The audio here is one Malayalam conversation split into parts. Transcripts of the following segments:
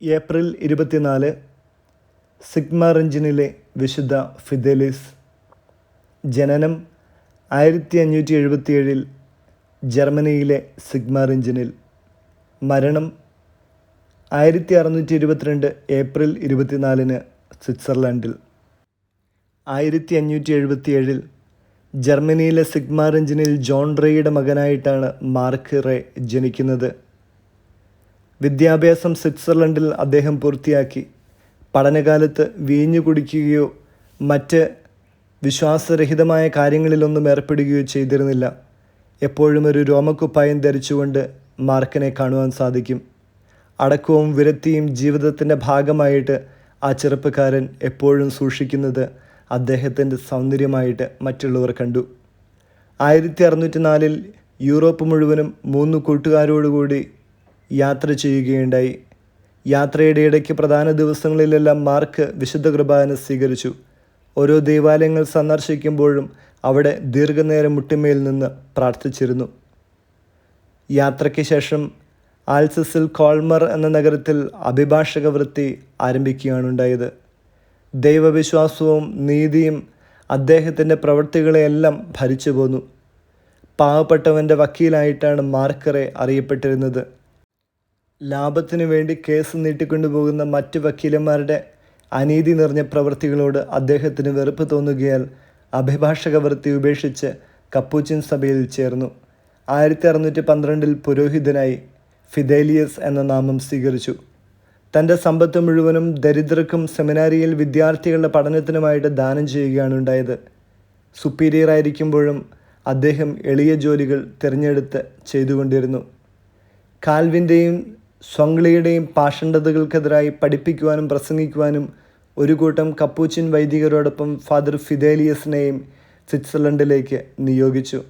ഏപ്രിൽ 24 സിഗ്മറിഞ്ചിനിലെ വിശുദ്ധ ഫിദേലിസ്. ജനനം 1577 ജർമ്മനിയിലെ സിഗ്മറിഞ്ചിനിൽ. മരണം 1622 ഏപ്രിൽ 24 സ്വിറ്റ്സർലൻഡിൽ. 1577 ജർമ്മനിയിലെ സിഗ്മറിഞ്ചിനിൽ ജോൺ റേയുടെ മകനായിട്ടാണ് മാർക്ക് റേ ജനിക്കുന്നത്. വിദ്യാഭ്യാസം സ്വിറ്റ്സർലൻഡിൽ അദ്ദേഹം പൂർത്തിയാക്കി. പഠനകാലത്ത് വീഞ്ഞു കുടിക്കുകയോ മറ്റ് വിശ്വാസരഹിതമായ കാര്യങ്ങളിലൊന്നും ഏർപ്പെടുകയോ ചെയ്തിരുന്നില്ല. എപ്പോഴും ഒരു രോമക്കുപ്പായം ധരിച്ചുകൊണ്ട് മാർക്കിനെ കാണുവാൻ സാധിക്കും. അടക്കവും വിരക്തിയും ജീവിതത്തിൻ്റെ ഭാഗമായിട്ട് ആ ചെറുപ്പക്കാരൻ എപ്പോഴും സൂക്ഷിക്കുന്നത് അദ്ദേഹത്തിൻ്റെ സൗന്ദര്യമായിട്ട് മറ്റുള്ളവർ കണ്ടു. 1604 യൂറോപ്പ് മുഴുവനും 3 കൂട്ടുകാരോടുകൂടി യാത്ര ചെയ്യുകയുണ്ടായി. യാത്രയുടെ ഇടയ്ക്ക് പ്രധാന ദിവസങ്ങളിലെല്ലാം മാർക്ക് വിശുദ്ധ കുർബാന സ്വീകരിച്ചു. ഓരോ ദേവാലയങ്ങൾ സന്ദർശിക്കുമ്പോഴും അവിടെ ദീർഘനേരം മുട്ടിന്മേൽ നിന്ന് പ്രാർത്ഥിച്ചിരുന്നു. യാത്രയ്ക്ക് ശേഷം ആൽസസിൽ കോൾമർ എന്ന നഗരത്തിൽ അഭിഭാഷക വൃത്തി ആരംഭിക്കുകയാണുണ്ടായത്. ദൈവവിശ്വാസവും നീതിയും അദ്ദേഹത്തിൻ്റെ പ്രവൃത്തികളെയെല്ലാം ഭരിച്ചു പോന്നു. പാവപ്പെട്ടവൻ്റെ വക്കീലായിട്ടാണ് മാർക്ക് റേ അറിയപ്പെട്ടിരുന്നത്. ലാഭത്തിനു വേണ്ടി കേസ് നീട്ടിക്കൊണ്ടുപോകുന്ന മറ്റ് വക്കീലന്മാരുടെ അനീതി നിറഞ്ഞ പ്രവൃത്തികളോട് അദ്ദേഹത്തിന് വെറുപ്പ് തോന്നുകയാൽ അഭിഭാഷക വൃത്തി ഉപേക്ഷിച്ച് കപ്പൂച്ചിൻ സഭയിൽ ചേർന്നു. 1612 പുരോഹിതനായി ഫിദേലിയസ് എന്ന നാമം സ്വീകരിച്ചു. തൻ്റെ സമ്പത്ത് മുഴുവനും ദരിദ്രർക്കും സെമിനാരിയിൽ വിദ്യാർത്ഥികളുടെ പഠനത്തിനുമായിട്ട് ദാനം ചെയ്യുകയാണ് ഉണ്ടായത്. സുപ്പീരിയർ ആയിരിക്കുമ്പോഴും അദ്ദേഹം എളിയ ജോലികൾ തിരഞ്ഞെടുത്ത് ചെയ്തുകൊണ്ടിരുന്നു. കാൽവിൻ്റെയും സ്വങ്ലിയുടെയും പാഷണ്ഡതകൾക്കെതിരായി പഠിപ്പിക്കുവാനും പ്രസംഗിക്കുവാനും ഒരു കൂട്ടം കപ്പൂച്ചിൻ വൈദികരോടൊപ്പം ഫാദർ ഫിദേലിയസിനെയും സ്വിറ്റ്സർലൻഡിലേക്ക് നിയോഗിച്ചു.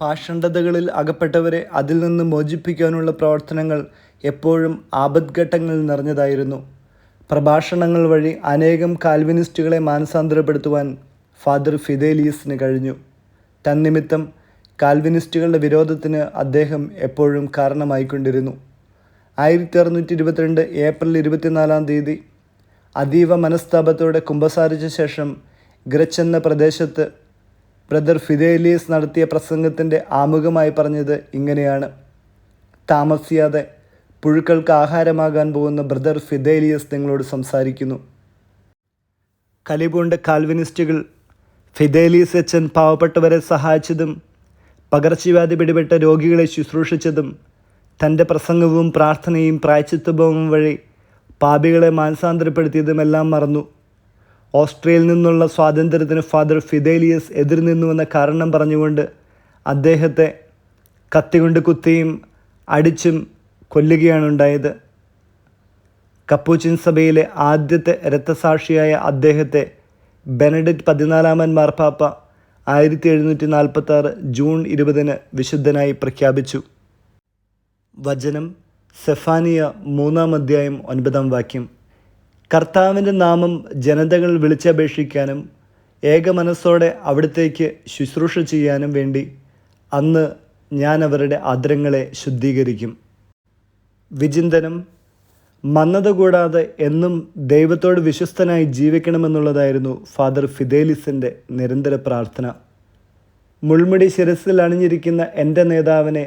പാഷണ്ഡതകളിൽ അകപ്പെട്ടവരെ അതിൽ നിന്ന് മോചിപ്പിക്കാനുള്ള പ്രവർത്തനങ്ങൾ എപ്പോഴും ആപദ്ഘട്ടങ്ങളിൽ നിറഞ്ഞതായിരുന്നു. പ്രഭാഷണങ്ങൾ വഴി അനേകം കാൽവിനിസ്റ്റുകളെ മാനസാന്തരപ്പെടുത്തുവാൻ ഫാദർ ഫിദേലിയസിന് കഴിഞ്ഞു. തന്നിമിത്തം കാൽവിനിസ്റ്റുകളുടെ വിരോധത്തിന് അദ്ദേഹം എപ്പോഴും കാരണമായിക്കൊണ്ടിരുന്നു. 1622 ഏപ്രിൽ 24 അതീവ മനസ്താപത്തോടെ കുമ്പസാരിച്ച ശേഷം ഗ്രച്ച് എന്ന പ്രദേശത്ത് ബ്രദർ ഫിദേലിയസ് നടത്തിയ പ്രസംഗത്തിൻ്റെ ആമുഖമായി പറഞ്ഞത് ഇങ്ങനെയാണ്: താമസിയാതെ പുഴുക്കൾക്ക് ആഹാരമാകാൻ പോകുന്ന ബ്രദർ ഫിദേലിയസ് നിങ്ങളോട് സംസാരിക്കുന്നു. കലിപൂണ്ട കാൽവിനിസ്റ്റുകൾ ഫിദേലിയസ് അച്ഛൻ പാവപ്പെട്ടവരെ സഹായിച്ചതും പകർച്ചവ്യാധി പിടിപെട്ട രോഗികളെ ശുശ്രൂഷിച്ചതും തൻ്റെ പ്രസംഗവും പ്രാർത്ഥനയും പ്രായശ്ചിത്തവും വഴി പാപികളെ മാനസാന്തരപ്പെടുത്തിയതുമെല്ലാം മറന്നു. ഓസ്ട്രിയയിൽ നിന്നുള്ള സ്വാതന്ത്ര്യത്തിന് ഫാദർ ഫിദേലിയസ് എതിർനിന്നുവെന്ന കാരണം പറഞ്ഞുകൊണ്ട് അദ്ദേഹത്തെ കത്തികൊണ്ട് കുത്തിയും അടിച്ചും കൊല്ലുകയാണുണ്ടായത്. കപ്പൂച്ചിൻ സഭയിലെ ആദ്യത്തെ രക്തസാക്ഷിയായ അദ്ദേഹത്തെ ബെനഡിക്ട് 14 മാർപ്പാപ്പ 1746 ജൂൺ 20 വിശുദ്ധനായി പ്രഖ്യാപിച്ചു. വചനം സെഫാനിയ 3-9 കർത്താവിൻ്റെ നാമം ജനതകൾ വിളിച്ചപേക്ഷിക്കാനും ഏകമനസ്സോടെ അവിടത്തേക്ക് ശുശ്രൂഷ ചെയ്യാനും വേണ്ടി അന്ന് ഞാൻ അവരുടെ അധരങ്ങളെ ശുദ്ധീകരിക്കും. വിചിന്തനം: മന്ദത കൂടാതെ എന്നും ദൈവത്തോട് വിശ്വസ്തനായി ജീവിക്കണമെന്നുള്ളതായിരുന്നു ഫാദർ ഫിദേലിസിൻ്റെ നിരന്തര പ്രാർത്ഥന. മുൾമുടി ശിരസിൽ അണിഞ്ഞിരിക്കുന്ന എൻ്റെ നേതാവിനെ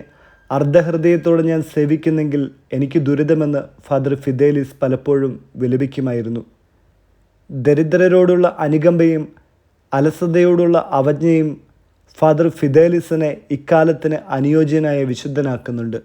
അർദ്ധഹൃദയത്തോടെ ഞാൻ സേവിക്കുന്നെങ്കിൽ എനിക്ക് ദുരിതമെന്ന് ഫാദർ ഫിദേലിസ് പലപ്പോഴും വിലപിക്കുമായിരുന്നു. ദരിദ്രരോടുള്ള അനുകമ്പയും അലസതയോടുള്ള അവജ്ഞയും ഫാദർ ഫിദേലിസിനെ ഇക്കാലത്തിന് അനുയോജ്യനായ വിശുദ്ധനാക്കുന്നുണ്ട്.